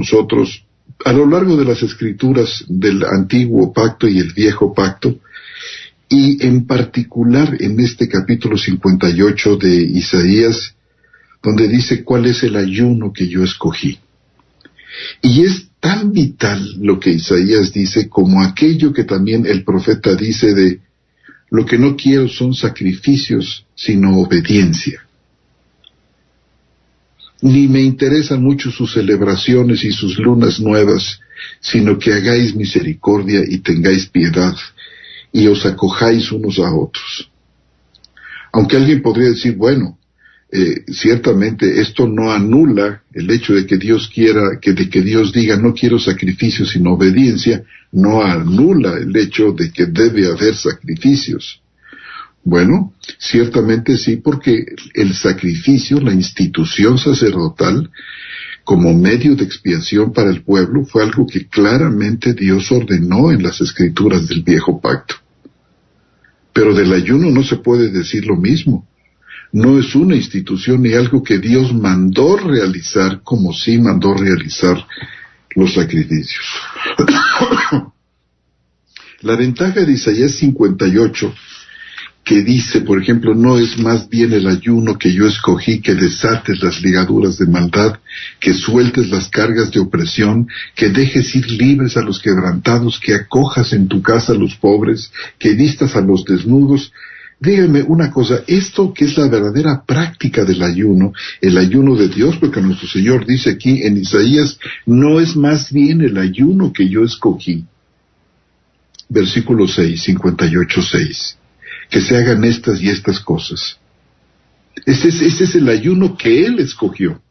nosotros a lo largo de las escrituras del Antiguo Pacto y el Viejo Pacto, y en particular en este capítulo 58 de Isaías, donde dice cuál es el ayuno que yo escogí. Y es tan vital lo que Isaías dice como aquello que también el profeta dice de lo que no quiero son sacrificios, sino obediencia. Ni me interesan mucho sus celebraciones y sus lunas nuevas, sino que hagáis misericordia y tengáis piedad, y os acojáis unos a otros. Aunque alguien podría decir, bueno, ciertamente esto no anula el hecho de que Dios quiera, de que Dios diga no quiero sacrificios sino obediencia, no anula el hecho de que debe haber sacrificios. Bueno, ciertamente sí, porque el sacrificio, la institución sacerdotal, como medio de expiación para el pueblo, fue algo que claramente Dios ordenó en las escrituras del Viejo Pacto. Pero del ayuno no se puede decir lo mismo. No es una institución ni algo que Dios mandó realizar como sí mandó realizar los sacrificios. La ventaja de Isaías 58, que dice, por ejemplo, no es más bien el ayuno que yo escogí que desates las ligaduras de maldad, que sueltes las cargas de opresión, que dejes ir libres a los quebrantados, que acojas en tu casa a los pobres, que vistas a los desnudos. Dígame una cosa, esto que es la verdadera práctica del ayuno, el ayuno de Dios, porque nuestro Señor dice aquí en Isaías, no es más bien el ayuno que yo escogí. Versículo 6, 58:6. Que se hagan estas y estas cosas. Ese es el ayuno que Él escogió.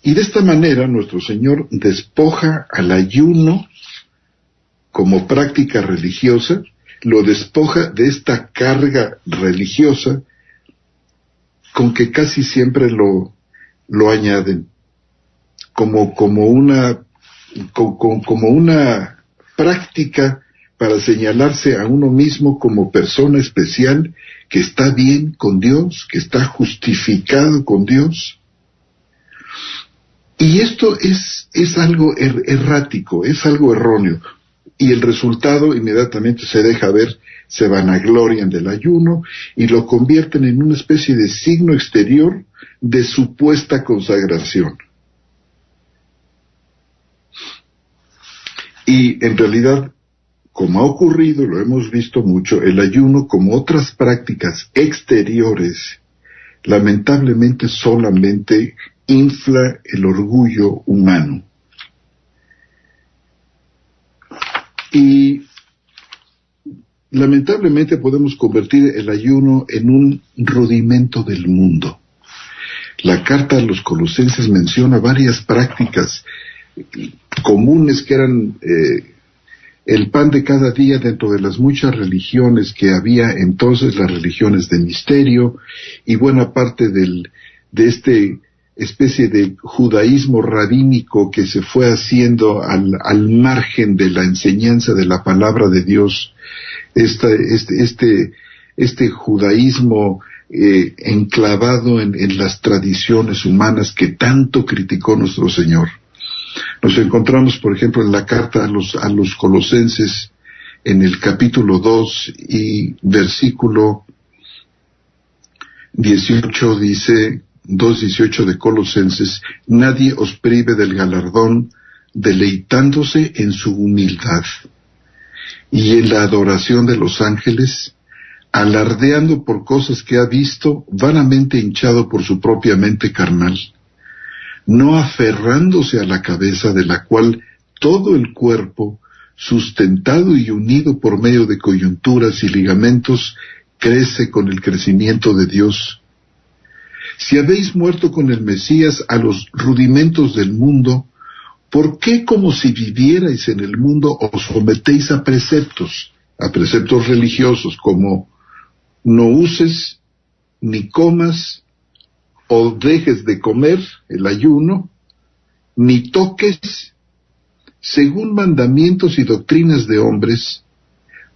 Y de esta manera nuestro Señor despoja al ayuno como práctica religiosa, lo despoja de esta carga religiosa con que casi siempre lo añaden como una práctica para señalarse a uno mismo como persona especial que está bien con Dios, que está justificado con Dios. Y esto es algo errático, es algo erróneo. Y el resultado inmediatamente se deja ver, se vanaglorian del ayuno y lo convierten en una especie de signo exterior de supuesta consagración. Y en realidad, como ha ocurrido, lo hemos visto mucho, el ayuno, como otras prácticas exteriores, lamentablemente solamente infla el orgullo humano. Y lamentablemente podemos convertir el ayuno en un rudimento del mundo. La carta a los Colosenses menciona varias prácticas comunes que eran el pan de cada día dentro de las muchas religiones que había entonces, las religiones de misterio, y buena parte de este especie de judaísmo rabínico que se fue haciendo al margen de la enseñanza de la palabra de Dios, este judaísmo enclavado en las tradiciones humanas que tanto criticó nuestro Señor. Nos encontramos, por ejemplo, en la carta a los Colosenses, en el capítulo 2 y versículo 18 dice, 2:18 de Colosenses, nadie os prive del galardón, deleitándose en su humildad y en la adoración de los ángeles, alardeando por cosas que ha visto, vanamente hinchado por su propia mente carnal, no aferrándose a la cabeza de la cual todo el cuerpo, sustentado y unido por medio de coyunturas y ligamentos, crece con el crecimiento de Dios. Si habéis muerto con el Mesías a los rudimentos del mundo, ¿por qué como si vivierais en el mundo os sometéis a preceptos religiosos como no uses, ni comas, o dejes de comer, el ayuno, ni toques, según mandamientos y doctrinas de hombres,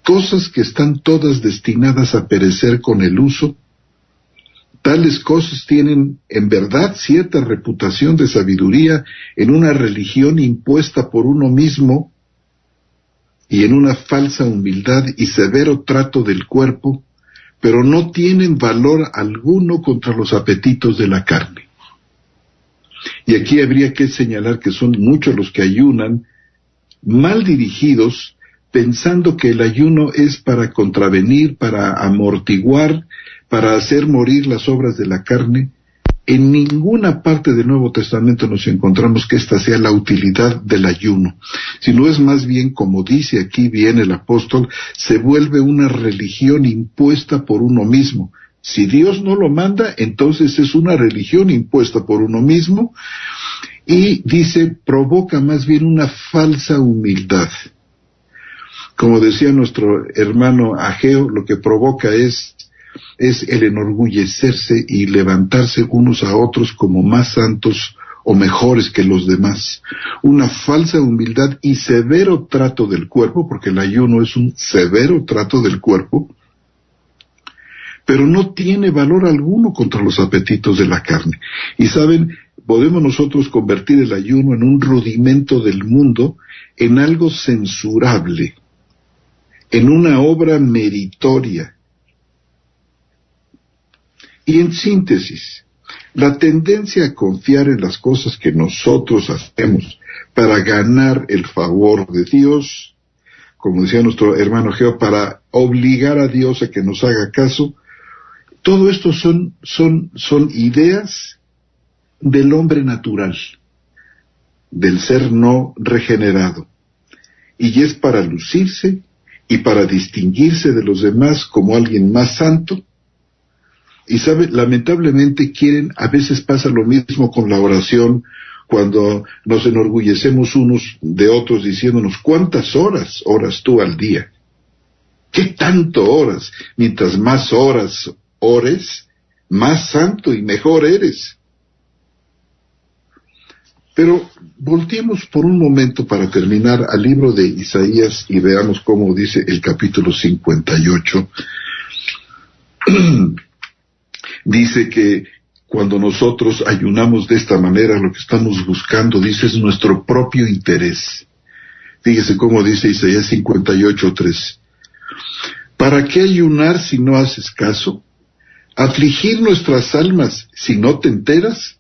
cosas que están todas destinadas a perecer con el uso, Tales cosas tienen en verdad cierta reputación de sabiduría en una religión impuesta por uno mismo y en una falsa humildad y severo trato del cuerpo, pero no tienen valor alguno contra los apetitos de la carne. Y aquí habría que señalar que son muchos los que ayunan, mal dirigidos, pensando que el ayuno es para contravenir, para amortiguar, para hacer morir las obras de la carne. En ninguna parte del Nuevo Testamento nos encontramos que esta sea la utilidad del ayuno, sino es más bien, como dice aquí bien el apóstol, se vuelve una religión impuesta por uno mismo. Si Dios no lo manda, entonces es una religión impuesta por uno mismo, y dice, provoca más bien una falsa humildad. Como decía nuestro hermano Ageo, lo que provoca es el enorgullecerse y levantarse unos a otros como más santos o mejores que los demás. Una falsa humildad y severo trato del cuerpo, porque el ayuno es un severo trato del cuerpo, pero no tiene valor alguno contra los apetitos de la carne. Y saben, podemos nosotros convertir el ayuno en un rudimento del mundo, en algo censurable, en una obra meritoria. Y en síntesis, la tendencia a confiar en las cosas que nosotros hacemos para ganar el favor de Dios, como decía nuestro hermano Geo, para obligar a Dios a que nos haga caso, todo esto son ideas del hombre natural, del ser no regenerado, y es para lucirse y para distinguirse de los demás como alguien más santo. Y sabe, lamentablemente a veces pasa lo mismo con la oración, cuando nos enorgullecemos unos de otros diciéndonos, ¿cuántas horas oras tú al día? ¿Qué tanto oras? Mientras más horas ores, más santo y mejor eres. Pero volteemos por un momento para terminar al libro de Isaías y veamos cómo dice el capítulo 58. Dice que cuando nosotros ayunamos de esta manera, lo que estamos buscando, dice, es nuestro propio interés. Fíjese cómo dice Isaías 58:3. ¿Para qué ayunar si no haces caso? ¿Afligir nuestras almas si no te enteras?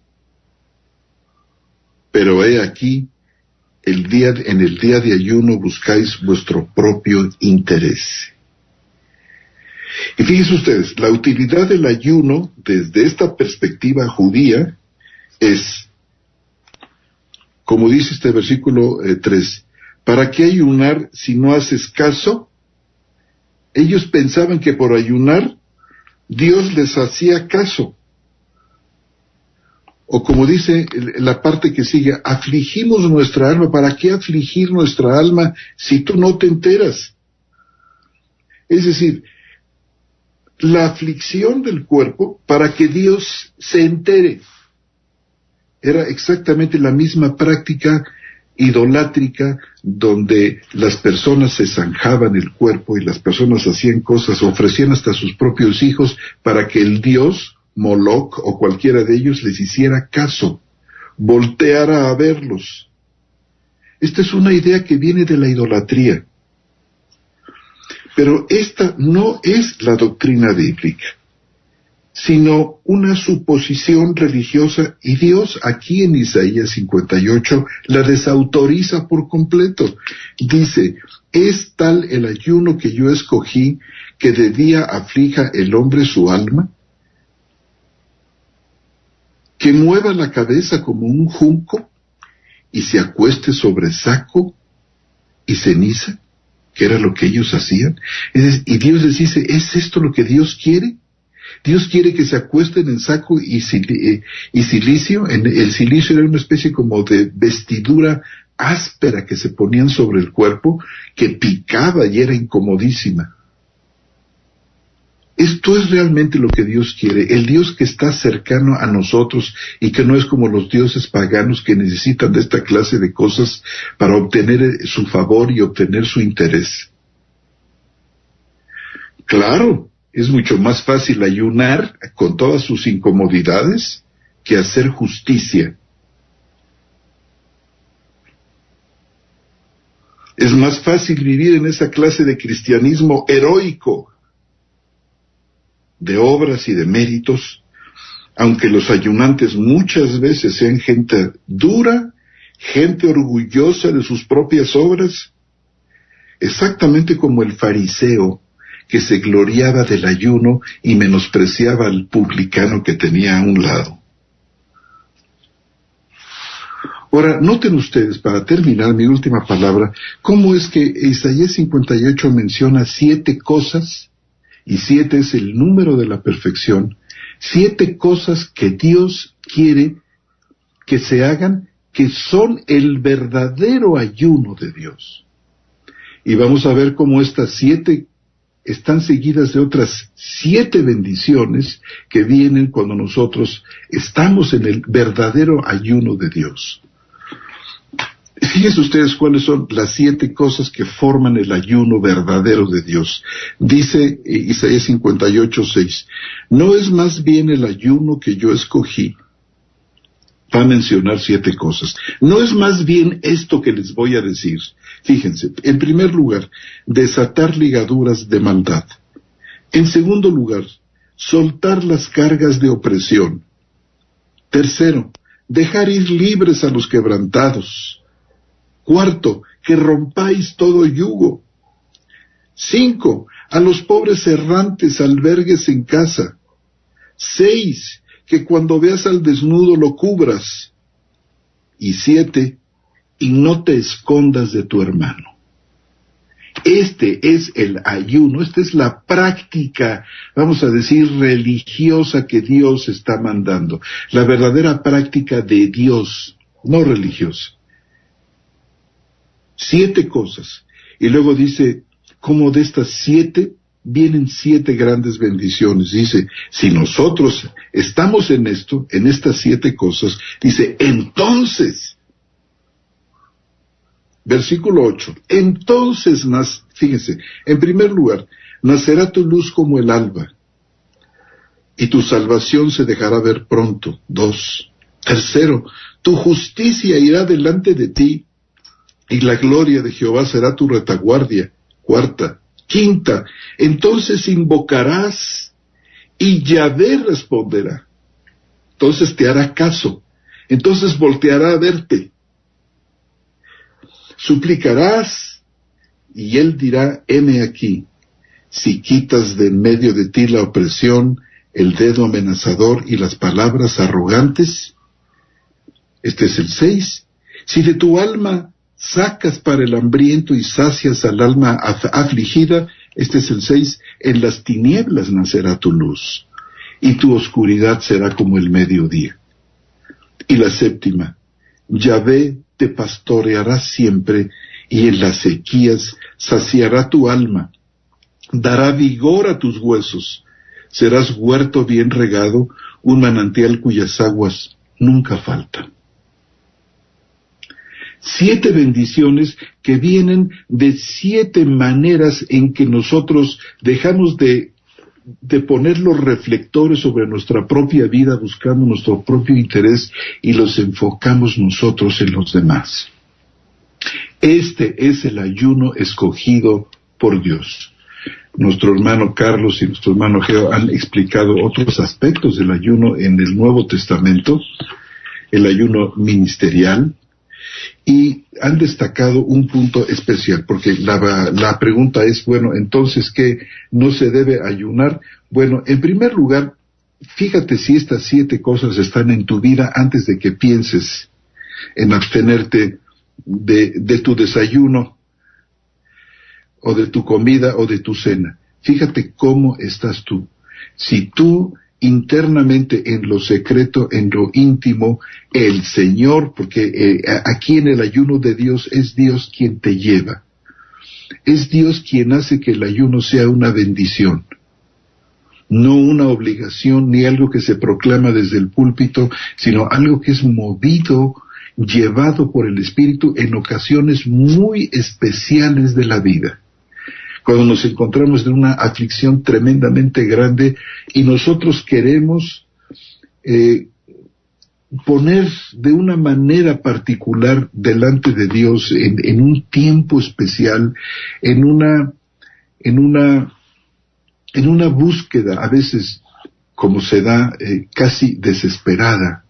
Pero he aquí, en el día de ayuno buscáis vuestro propio interés. Y fíjense ustedes, la utilidad del ayuno desde esta perspectiva judía es, como dice este versículo 3, ¿para qué ayunar si no haces caso? Ellos pensaban que por ayunar Dios les hacía caso. O como dice la parte que sigue, afligimos nuestra alma. ¿Para qué afligir nuestra alma si tú no te enteras? Es decir, la aflicción del cuerpo para que Dios se entere. Era exactamente la misma práctica idolátrica donde las personas se zanjaban el cuerpo y las personas hacían cosas, ofrecían hasta sus propios hijos para que el dios Moloch o cualquiera de ellos les hiciera caso, volteara a verlos. Esta es una idea que viene de la idolatría. Pero esta no es la doctrina bíblica, sino una suposición religiosa, y Dios aquí en Isaías 58 la desautoriza por completo. Dice, ¿es tal el ayuno que yo escogí que de día aflija el hombre su alma? ¿Que mueva la cabeza como un junco y se acueste sobre saco y ceniza? Que era lo que ellos hacían. Y Dios les dice, ¿es esto lo que Dios quiere? Dios quiere que se acuesten en saco y cilicio. El cilicio era una especie como de vestidura áspera que se ponían sobre el cuerpo, que picaba y era incomodísima. Esto es realmente lo que Dios quiere, el Dios que está cercano a nosotros y que no es como los dioses paganos que necesitan de esta clase de cosas para obtener su favor y obtener su interés. Claro, Es mucho más fácil ayunar con todas sus incomodidades que hacer justicia. Es más fácil vivir en esa clase de cristianismo heroico, de obras y de méritos, aunque los ayunantes muchas veces sean gente dura, gente orgullosa de sus propias obras, exactamente como el fariseo que se gloriaba del ayuno y menospreciaba al publicano que tenía a un lado. Ahora, noten ustedes, para terminar mi última palabra, cómo es que Isaías 58 menciona 7 cosas, y 7 es el número de la perfección, 7 cosas que Dios quiere que se hagan, que son el verdadero ayuno de Dios. Y vamos a ver cómo estas 7 están seguidas de otras 7 bendiciones que vienen cuando nosotros estamos en el verdadero ayuno de Dios. Fíjense ustedes cuáles son las 7 cosas que forman el ayuno verdadero de Dios. Dice Isaías 58:6, ¿no es más bien el ayuno que yo escogí? Va a mencionar 7 cosas. ¿No es más bien esto que les voy a decir? Fíjense, en primer lugar, desatar ligaduras de maldad. En segundo lugar, soltar las cargas de opresión. Tercero, dejar ir libres a los quebrantados. Cuarto, que rompáis todo yugo. 5, a los pobres errantes albergues en casa. 6, que cuando veas al desnudo lo cubras. Y 7, y no te escondas de tu hermano. Este es el ayuno, esta es la práctica, vamos a decir, religiosa que Dios está mandando. La verdadera práctica de Dios, no religiosa. 7 cosas. Y luego dice, como de estas 7 vienen 7 grandes bendiciones. Dice, si nosotros estamos en esto, en estas 7 cosas, dice, entonces, versículo 8, entonces, fíjense, en primer lugar, nacerá tu luz como el alba, y tu salvación se dejará ver pronto. 2, tercero, tu justicia irá delante de ti, y la gloria de Jehová será tu retaguardia. 4, quinta, entonces invocarás y Yahvé responderá. Entonces te hará caso, entonces volteará a verte. Suplicarás y él dirá, heme aquí. Si quitas de en medio de ti la opresión, el dedo amenazador y las palabras arrogantes. Este es el 6. Si de tu alma sacas para el hambriento y sacias al alma afligida, este es el 6, en las tinieblas nacerá tu luz, y tu oscuridad será como el mediodía. Y la 7, Yahvé te pastoreará siempre, y en las sequías saciará tu alma, dará vigor a tus huesos, serás huerto bien regado, un manantial cuyas aguas nunca faltan. 7 bendiciones que vienen de 7 maneras en que nosotros dejamos de poner los reflectores sobre nuestra propia vida, buscando nuestro propio interés y los enfocamos nosotros en los demás. Este es el ayuno escogido por Dios. Nuestro hermano Carlos y nuestro hermano Geo han explicado otros aspectos del ayuno en el Nuevo Testamento, el ayuno ministerial, y han destacado un punto especial, porque la pregunta es, bueno, entonces, ¿qué no se debe ayunar? Bueno, en primer lugar, fíjate si estas 7 cosas están en tu vida antes de que pienses en abstenerte de tu desayuno, o de tu comida, o de tu cena. Fíjate cómo estás tú. Si tú internamente, en lo secreto, en lo íntimo, el Señor, porque aquí en el ayuno de Dios es Dios quien te lleva. Es Dios quien hace que el ayuno sea una bendición, no una obligación ni algo que se proclama desde el púlpito, sino algo que es movido, llevado por el Espíritu en ocasiones muy especiales de la vida. cuando nos encontramos en una aflicción tremendamente grande y nosotros queremos poner de una manera particular delante de Dios en un tiempo especial, en una búsqueda, a veces como se da casi desesperada,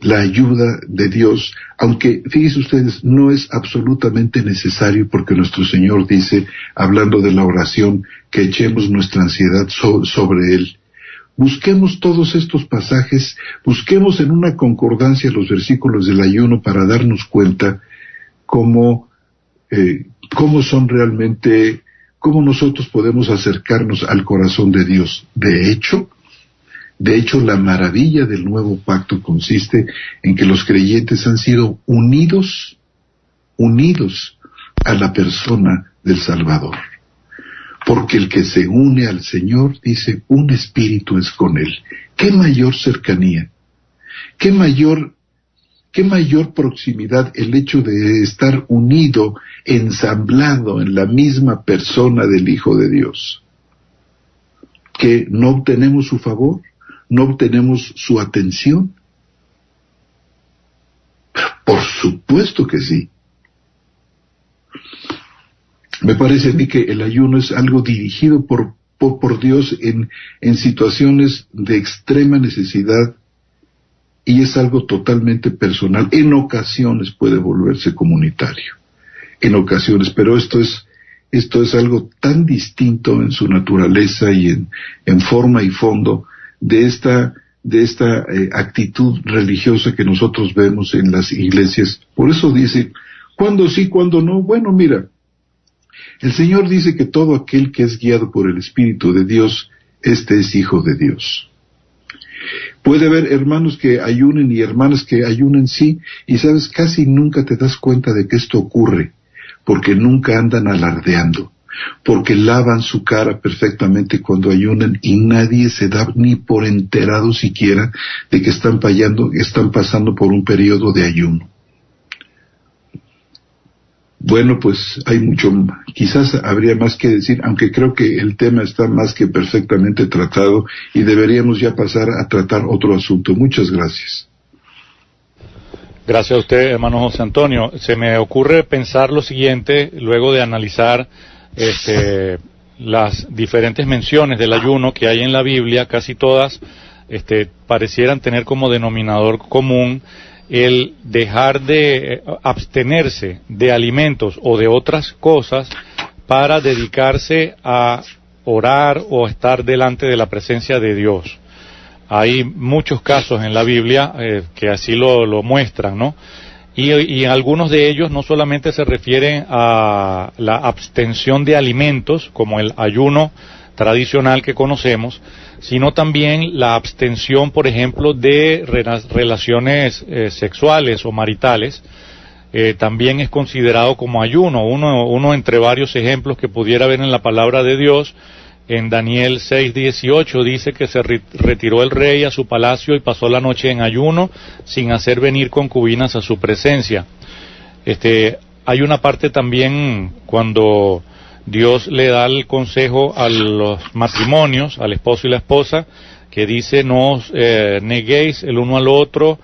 la ayuda de Dios, aunque fíjense ustedes, no es absolutamente necesario, porque nuestro Señor dice, hablando de la oración, que echemos nuestra ansiedad sobre Él. Busquemos todos estos pasajes, busquemos en una concordancia los versículos del ayuno para darnos cuenta cómo son realmente, cómo nosotros podemos acercarnos al corazón de Dios. De hecho, la maravilla del nuevo pacto consiste en que los creyentes han sido unidos a la persona del Salvador. Porque el que se une al Señor, dice, un espíritu es con Él. ¿Qué mayor cercanía? ¿Qué mayor proximidad el hecho de estar unido, ensamblado en la misma persona del Hijo de Dios? ¿Que no obtenemos su favor? ¿No obtenemos su atención? Por supuesto que sí. Me parece a mí que el ayuno es algo dirigido por Dios en situaciones de extrema necesidad, y es algo totalmente personal. En ocasiones puede volverse comunitario, en ocasiones, pero esto es algo tan distinto en su naturaleza y en forma y fondo de esta actitud religiosa que nosotros vemos en las iglesias. Por eso dice, ¿cuándo sí, cuándo no? Bueno, mira, el Señor dice que todo aquel que es guiado por el Espíritu de Dios, este es hijo de Dios. Puede haber hermanos que ayunen y hermanas que ayunen, sí, y sabes, casi nunca te das cuenta de que esto ocurre, porque nunca andan alardeando, porque lavan su cara perfectamente cuando ayunan y nadie se da ni por enterado siquiera de que están pasando por un periodo de ayuno. Bueno, pues hay mucho, quizás habría más que decir, aunque creo que el tema está más que perfectamente tratado y deberíamos ya pasar a tratar otro asunto. Muchas gracias. Gracias a usted, hermano José Antonio. Se me ocurre pensar lo siguiente, luego de analizar las diferentes menciones del ayuno que hay en la Biblia, casi todas parecieran tener como denominador común el dejar de abstenerse de alimentos o de otras cosas para dedicarse a orar o estar delante de la presencia de Dios. Hay muchos casos en la Biblia que así lo muestran, ¿no? Y algunos de ellos no solamente se refieren a la abstención de alimentos, como el ayuno tradicional que conocemos, sino también la abstención, por ejemplo, de relaciones sexuales o maritales. También es considerado como ayuno, uno entre varios ejemplos que pudiera ver en la palabra de Dios. En Daniel 6:18 dice que se retiró el rey a su palacio y pasó la noche en ayuno, sin hacer venir concubinas a su presencia. Hay una parte también cuando Dios le da el consejo a los matrimonios, al esposo y la esposa, que dice no os neguéis el uno al otro,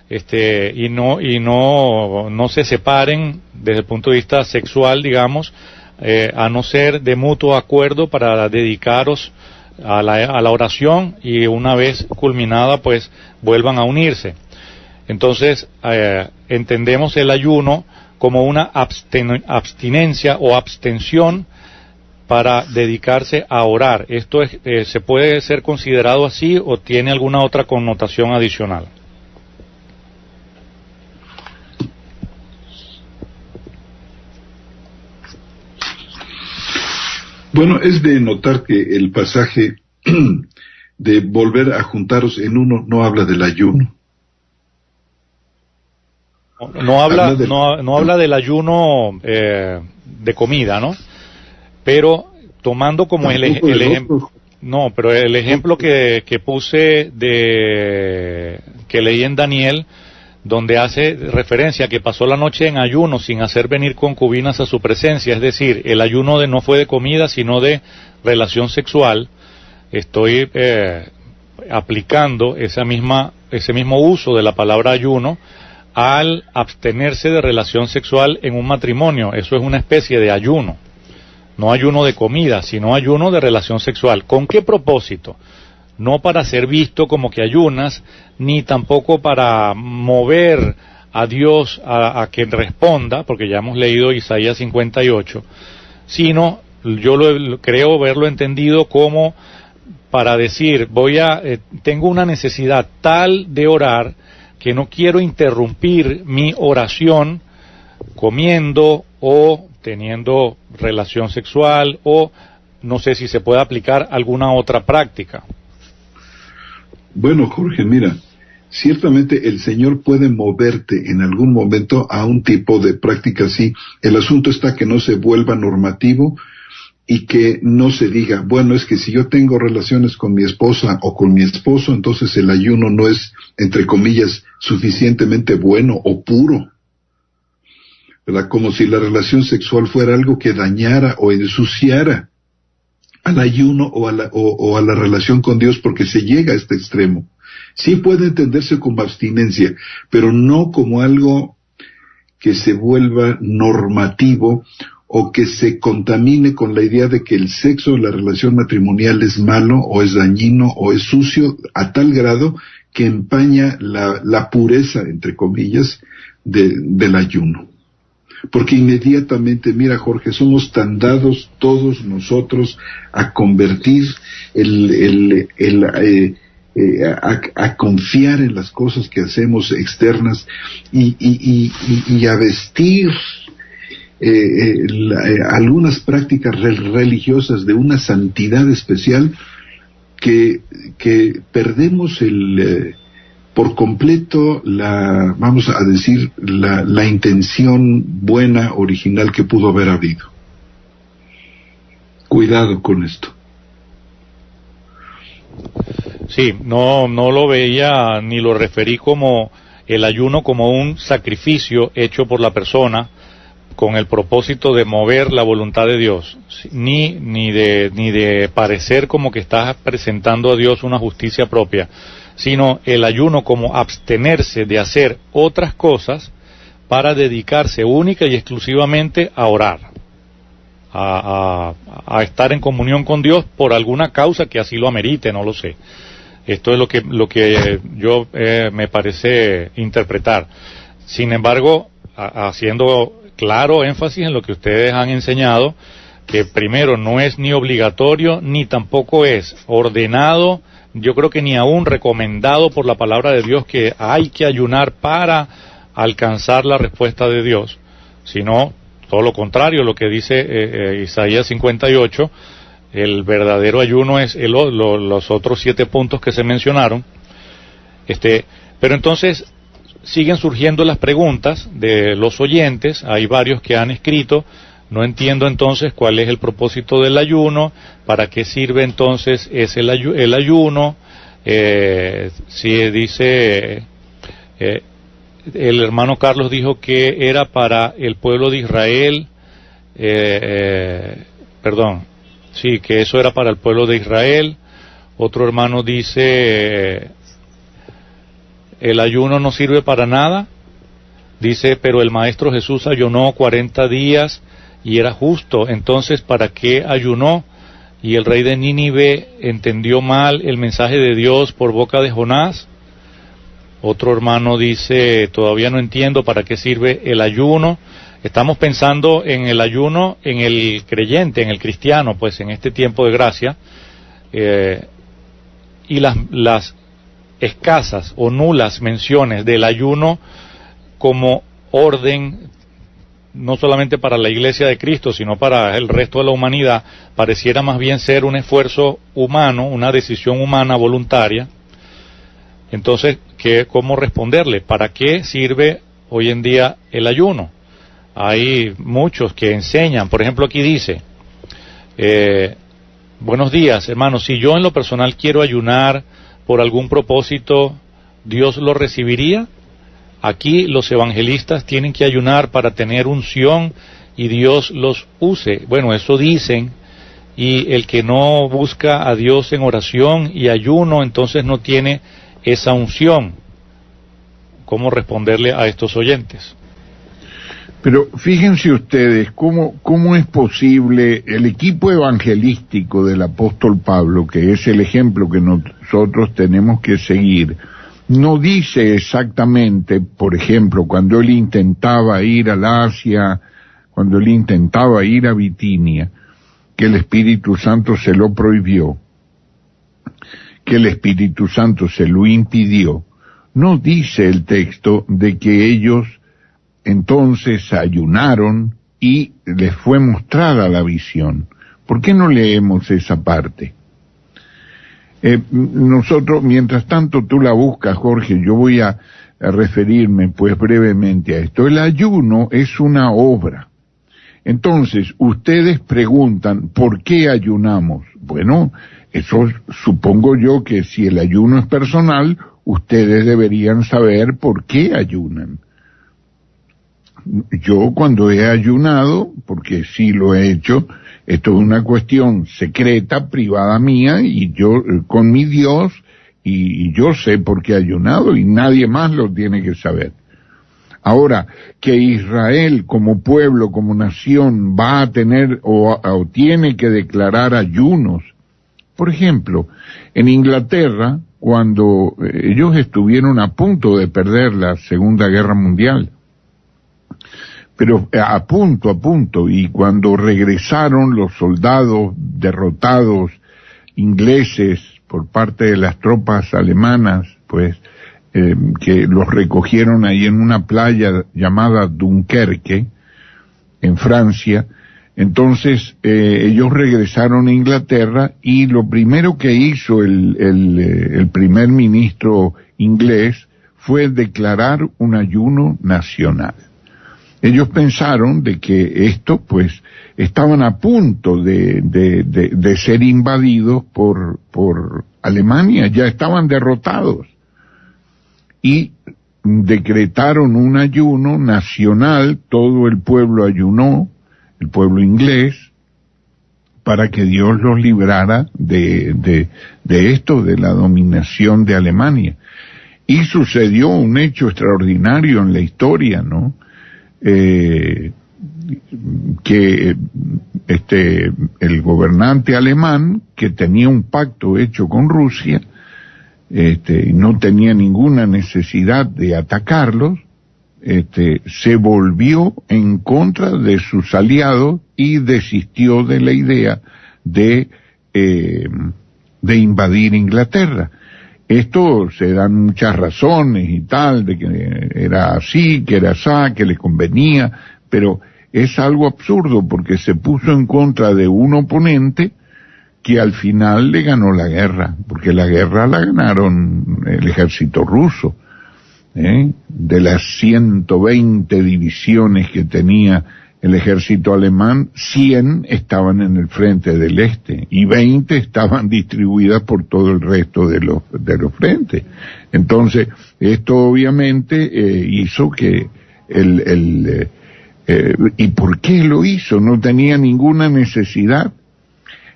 y no se separen desde el punto de vista sexual, digamos, a no ser de mutuo acuerdo, para dedicaros a la oración, y una vez culminada pues vuelvan a unirse. Entonces entendemos el ayuno como una abstinencia o abstención para dedicarse a orar. ¿Esto se puede ser considerado así o tiene alguna otra connotación adicional? Bueno, es de notar que el pasaje de volver a juntaros en uno no habla del ayuno. No habla del ayuno de comida, ¿no? Pero tomando como el ejemplo, no, pero el ejemplo que puse que leí en Daniel, donde hace referencia a que pasó la noche en ayuno sin hacer venir concubinas a su presencia, es decir, el ayuno no fue de comida sino de relación sexual. Estoy aplicando ese mismo uso de la palabra ayuno al abstenerse de relación sexual en un matrimonio. Eso es una especie de ayuno, no ayuno de comida, sino ayuno de relación sexual. ¿Con qué propósito? No para ser visto como que ayunas, ni tampoco para mover a Dios a que responda, porque ya hemos leído Isaías 58, sino yo creo verlo entendido como para decir, tengo una necesidad tal de orar que no quiero interrumpir mi oración comiendo o teniendo relación sexual, o no sé si se puede aplicar alguna otra práctica. Bueno, Jorge, mira, ciertamente el Señor puede moverte en algún momento a un tipo de práctica así. El asunto está que no se vuelva normativo y que no se diga, bueno, es que si yo tengo relaciones con mi esposa o con mi esposo, entonces el ayuno no es, entre comillas, suficientemente bueno o puro, ¿verdad? Como si la relación sexual fuera algo que dañara o ensuciara al ayuno o a la relación con Dios, porque se llega a este extremo. Sí puede entenderse como abstinencia, pero no como algo que se vuelva normativo o que se contamine con la idea de que el sexo o la relación matrimonial es malo o es dañino o es sucio a tal grado que empaña la pureza, entre comillas, del ayuno. Porque inmediatamente, mira, Jorge, somos tan dados todos nosotros a convertir a confiar en las cosas que hacemos externas y a vestir algunas prácticas religiosas de una santidad especial que perdemos por completo vamos a decir, la intención buena, original que pudo haber habido. Cuidado con esto. Sí, no lo veía ni lo referí como el ayuno como un sacrificio hecho por la persona con el propósito de mover la voluntad de Dios, ni de parecer como que estás presentando a Dios una justicia propia, sino el ayuno como abstenerse de hacer otras cosas para dedicarse única y exclusivamente a orar, a estar en comunión con Dios por alguna causa que así lo amerite, no lo sé. Esto es lo que yo me parece interpretar. Sin embargo, haciendo claro énfasis en lo que ustedes han enseñado, que primero no es ni obligatorio ni tampoco es ordenado, yo creo que ni aún recomendado por la palabra de Dios que hay que ayunar para alcanzar la respuesta de Dios, sino todo lo contrario, lo que dice Isaías 58, el verdadero ayuno es los otros 7 puntos que se mencionaron. Pero entonces siguen surgiendo las preguntas de los oyentes, hay varios que han escrito, no entiendo entonces cuál es el propósito del ayuno, para qué sirve entonces el ayuno, si dice, el hermano Carlos dijo que era para el pueblo de Israel, sí, que eso era para el pueblo de Israel. Otro hermano dice, el ayuno no sirve para nada, dice, pero el Maestro Jesús ayunó 40 días y era justo, entonces ¿para qué ayunó? Y el rey de Nínive entendió mal el mensaje de Dios por boca de Jonás. Otro hermano dice, todavía no entiendo para qué sirve el ayuno. Estamos pensando en el ayuno, en el creyente, en el cristiano, pues en este tiempo de gracia, y las escasas o nulas menciones del ayuno como orden, no solamente para la Iglesia de Cristo, sino para el resto de la humanidad, pareciera más bien ser un esfuerzo humano, una decisión humana voluntaria. Entonces, ¿cómo responderle? ¿Para qué sirve hoy en día el ayuno? Hay muchos que enseñan, por ejemplo aquí dice, buenos días hermanos, si yo en lo personal quiero ayunar por algún propósito, ¿Dios lo recibiría? Aquí los evangelistas tienen que ayunar para tener unción y Dios los use. Bueno, eso dicen, y el que no busca a Dios en oración y ayuno, entonces no tiene esa unción. ¿Cómo responderle a estos oyentes? Pero fíjense ustedes cómo es posible el equipo evangelístico del apóstol Pablo, que es el ejemplo que nosotros tenemos que seguir, no dice exactamente, por ejemplo, cuando él intentaba ir al Asia, cuando él intentaba ir a Bitinia, que el Espíritu Santo se lo prohibió, que el Espíritu Santo se lo impidió. No dice el texto de que ellos entonces ayunaron y les fue mostrada la visión. ¿Por qué no leemos esa parte? Nosotros, mientras tanto tú la buscas, Jorge, yo voy a referirme pues brevemente a esto. El ayuno es una obra. Entonces, ustedes preguntan, ¿por qué ayunamos? Bueno, eso supongo yo que si el ayuno es personal, ustedes deberían saber por qué ayunan. Yo cuando he ayunado, porque sí lo he hecho, esto es una cuestión secreta, privada mía, y yo con mi Dios, y yo sé por qué he ayunado, y nadie más lo tiene que saber. Ahora, que Israel como pueblo, como nación, va a tener o tiene que declarar ayunos. Por ejemplo, en Inglaterra, cuando ellos estuvieron a punto de perder la Segunda Guerra Mundial, pero a punto, y cuando regresaron los soldados derrotados ingleses por parte de las tropas alemanas, pues, que los recogieron ahí en una playa llamada Dunkerque, en Francia. Entonces, ellos regresaron a Inglaterra y lo primero que hizo el primer ministro inglés fue declarar un ayuno nacional. Ellos pensaron de que esto, pues, estaban a punto de ser invadidos por Alemania, ya estaban derrotados. Y decretaron un ayuno nacional, todo el pueblo ayunó, el pueblo inglés, para que Dios los librara de esto, de la dominación de Alemania. Y sucedió un hecho extraordinario en la historia, ¿no? Que el gobernante alemán, que tenía un pacto hecho con Rusia, no tenía ninguna necesidad de atacarlos, se volvió en contra de sus aliados y desistió de la idea de invadir Inglaterra. Esto se dan muchas razones y tal, de que era así, que era así, que les convenía, pero es algo absurdo porque se puso en contra de un oponente que al final le ganó la guerra, porque la guerra la ganaron el ejército ruso. De las 120 divisiones que tenía el ejército alemán, 100 estaban en el frente del este y 20 estaban distribuidas por todo el resto de los frentes. Entonces, esto obviamente hizo que ¿y por qué lo hizo? No tenía ninguna necesidad.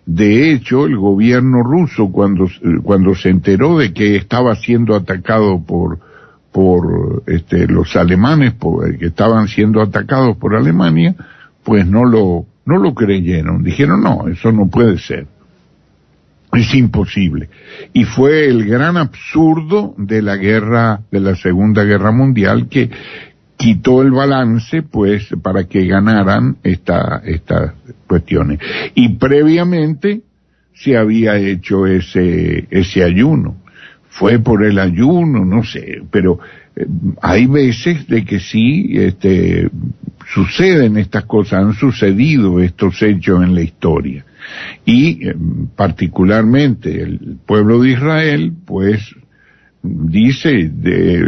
De hecho, el gobierno ruso, cuando se enteró de que estaba siendo atacado por los alemanes, que estaban siendo atacados por Alemania, pues no lo creyeron. Dijeron, no, eso no puede ser. Es imposible. Y fue el gran absurdo de la Segunda Guerra Mundial, que quitó el balance, pues, para que ganaran estas cuestiones. Y previamente se había hecho ese ayuno. Fue por el ayuno, no sé, pero hay veces de que sí, suceden estas cosas, han sucedido estos hechos en la historia. Y particularmente el pueblo de Israel, pues, dice,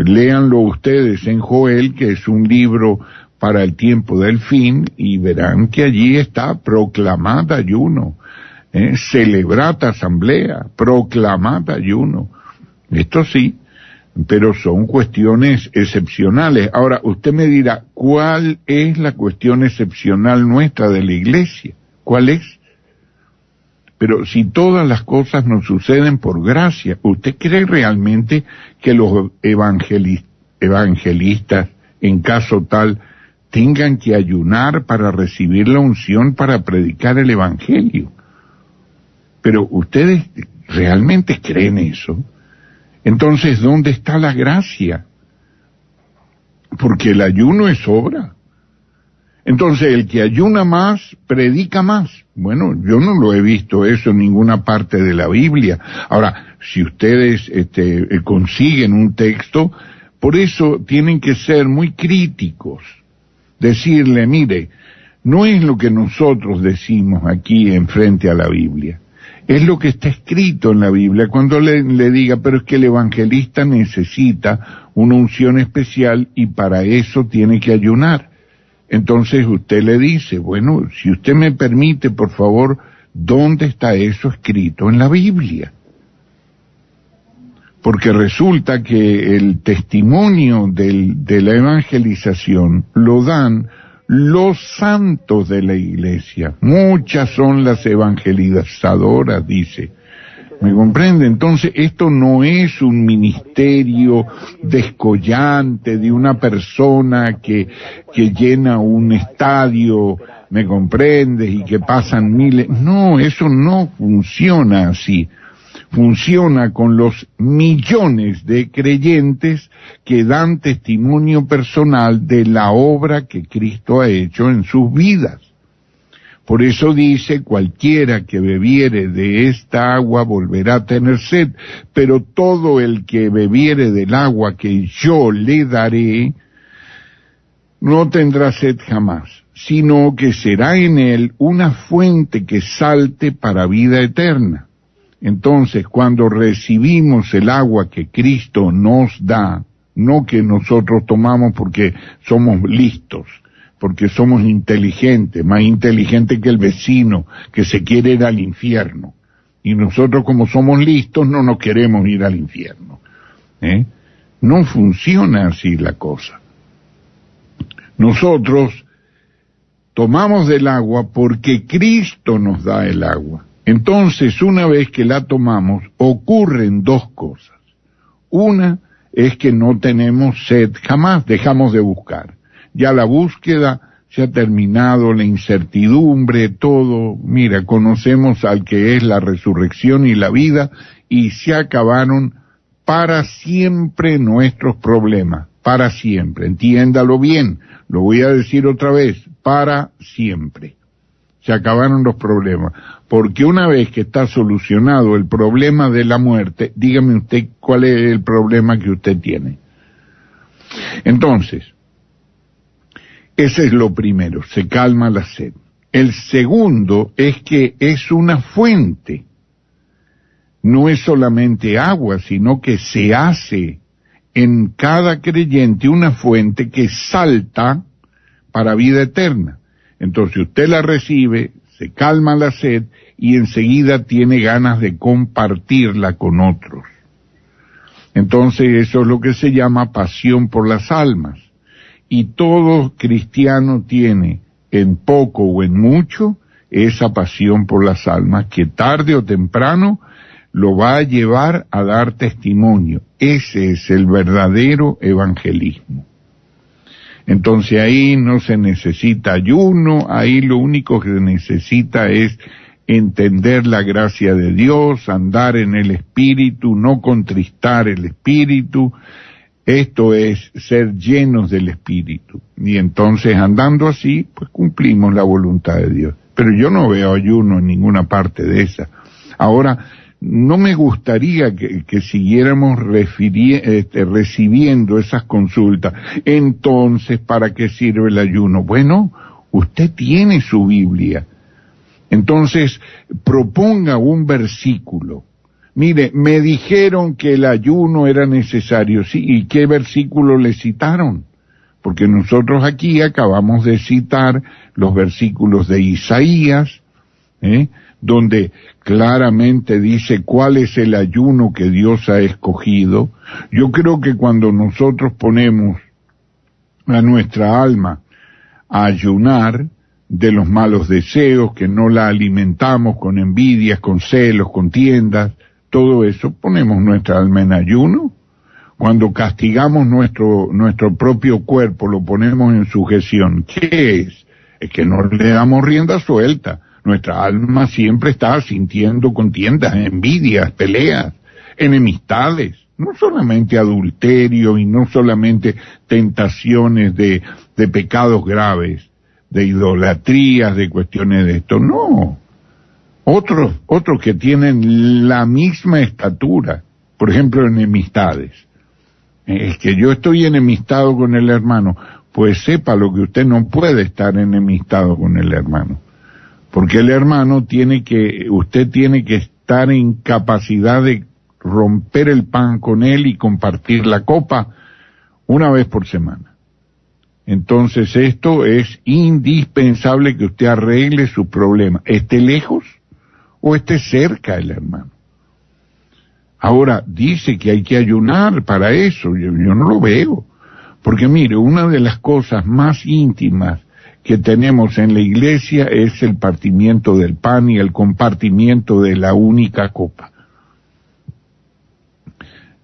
léanlo ustedes en Joel, que es un libro para el tiempo del fin, y verán que allí está proclamad ayuno, celebrad asamblea, proclamad ayuno. Esto sí, pero son cuestiones excepcionales. Ahora, usted me dirá, ¿cuál es la cuestión excepcional nuestra de la Iglesia? ¿Cuál es? Pero si todas las cosas nos suceden por gracia, ¿usted cree realmente que los evangelistas, en caso tal, tengan que ayunar para recibir la unción para predicar el Evangelio? Pero ¿ustedes realmente creen eso? Entonces, ¿dónde está la gracia? Porque el ayuno es obra. Entonces, el que ayuna más, predica más. Bueno, yo no lo he visto eso en ninguna parte de la Biblia. Ahora, si ustedes consiguen un texto, por eso tienen que ser muy críticos. Decirle, mire, no es lo que nosotros decimos aquí en frente a la Biblia. Es lo que está escrito en la Biblia. Cuando le diga, pero es que el evangelista necesita una unción especial y para eso tiene que ayunar. Entonces usted le dice, bueno, si usted me permite, por favor, ¿dónde está eso escrito en la Biblia? Porque resulta que el testimonio de la evangelización lo dan los santos de la Iglesia. Muchas son las evangelizadoras, dice. ¿Me comprende? Entonces, esto no es un ministerio descollante de una persona que llena un estadio, ¿me comprende? Y que pasan miles. No, eso no funciona así. Funciona con los millones de creyentes que dan testimonio personal de la obra que Cristo ha hecho en sus vidas. Por eso dice, cualquiera que bebiere de esta agua volverá a tener sed, pero todo el que bebiere del agua que yo le daré, no tendrá sed jamás, sino que será en él una fuente que salte para vida eterna. Entonces, cuando recibimos el agua que Cristo nos da, no que nosotros tomamos porque somos listos, porque somos inteligentes, más inteligentes que el vecino que se quiere ir al infierno. Y nosotros, como somos listos, no nos queremos ir al infierno. No funciona así la cosa. Nosotros tomamos del agua porque Cristo nos da el agua. Entonces, una vez que la tomamos, ocurren dos cosas. Una es que no tenemos sed jamás, dejamos de buscar. Ya la búsqueda se ha terminado, la incertidumbre, todo. Mira, conocemos al que es la resurrección y la vida, y se acabaron para siempre nuestros problemas, para siempre. Entiéndalo bien, lo voy a decir otra vez, para siempre. Se acabaron los problemas, porque una vez que está solucionado el problema de la muerte, dígame usted cuál es el problema que usted tiene. Entonces, ese es lo primero, se calma la sed. El segundo es que es una fuente, no es solamente agua, sino que se hace en cada creyente una fuente que salta para vida eterna. Entonces usted la recibe, se calma la sed y enseguida tiene ganas de compartirla con otros. Entonces eso es lo que se llama pasión por las almas. Y todo cristiano tiene, en poco o en mucho, esa pasión por las almas que tarde o temprano lo va a llevar a dar testimonio. Ese es el verdadero evangelismo. Entonces ahí no se necesita ayuno, ahí lo único que se necesita es entender la gracia de Dios, andar en el Espíritu, no contristar el Espíritu. Esto es ser llenos del Espíritu. Y entonces andando así, pues cumplimos la voluntad de Dios. Pero yo no veo ayuno en ninguna parte de esa. Ahora, no me gustaría que siguiéramos recibiendo esas consultas. Entonces, ¿para qué sirve el ayuno? Bueno, usted tiene su Biblia. Entonces, proponga un versículo. Mire, me dijeron que el ayuno era necesario. Sí, ¿y qué versículo le citaron? Porque nosotros aquí acabamos de citar los versículos de Isaías, donde claramente dice cuál es el ayuno que Dios ha escogido. Yo creo que cuando nosotros ponemos a nuestra alma a ayunar de los malos deseos, que no la alimentamos con envidias, con celos, con tiendas, todo eso, ponemos nuestra alma en ayuno. Cuando castigamos nuestro propio cuerpo, lo ponemos en sujeción, ¿qué es? Es que no le damos rienda suelta. Nuestra alma siempre está sintiendo contiendas, envidias, peleas, enemistades, no solamente adulterio y no solamente tentaciones de pecados graves, de idolatrías, de cuestiones de esto, no. Otros que tienen la misma estatura, por ejemplo, enemistades. Es que yo estoy enemistado con el hermano, pues sepa lo que usted no puede estar enemistado con el hermano, porque el hermano usted tiene que estar en capacidad de romper el pan con él y compartir la copa una vez por semana. Entonces esto es indispensable, que usted arregle su problema, esté lejos o esté cerca el hermano. Ahora, dice que hay que ayunar para eso, yo no lo veo, porque mire, una de las cosas más íntimas que tenemos en la iglesia es el partimiento del pan y el compartimiento de la única copa.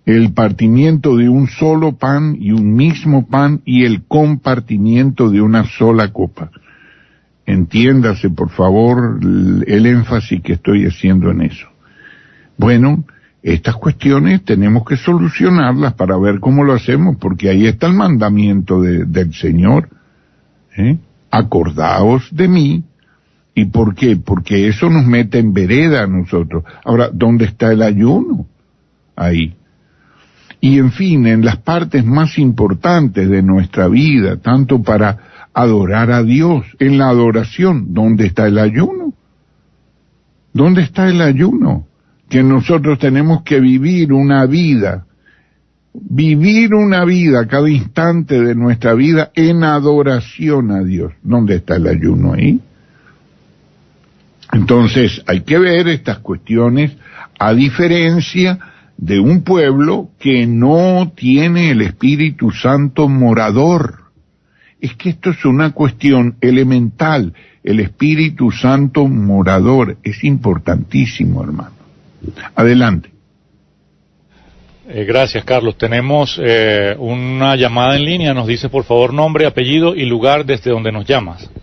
El partimiento de un solo pan y un mismo pan y el compartimiento de una sola copa. Entiéndase, por favor, el énfasis que estoy haciendo en eso. Bueno, estas cuestiones tenemos que solucionarlas para ver cómo lo hacemos, porque ahí está el mandamiento del Señor. Acordaos de mí. ¿Y por qué? Porque eso nos mete en vereda a nosotros. Ahora, ¿dónde está el ayuno? Ahí. Y en fin, en las partes más importantes de nuestra vida, tanto para adorar a Dios, en la adoración, ¿dónde está el ayuno? ¿Dónde está el ayuno? Que nosotros tenemos que vivir una vida cada instante de nuestra vida en adoración a Dios. ¿Dónde está el ayuno ahí? Entonces hay que ver estas cuestiones a diferencia de un pueblo que no tiene el Espíritu Santo morador. Es que esto es una cuestión elemental, el Espíritu Santo morador, es importantísimo, hermano. Adelante. Gracias, Carlos. Tenemos una llamada en línea. Nos dice, por favor, nombre, apellido y lugar desde donde nos llamas.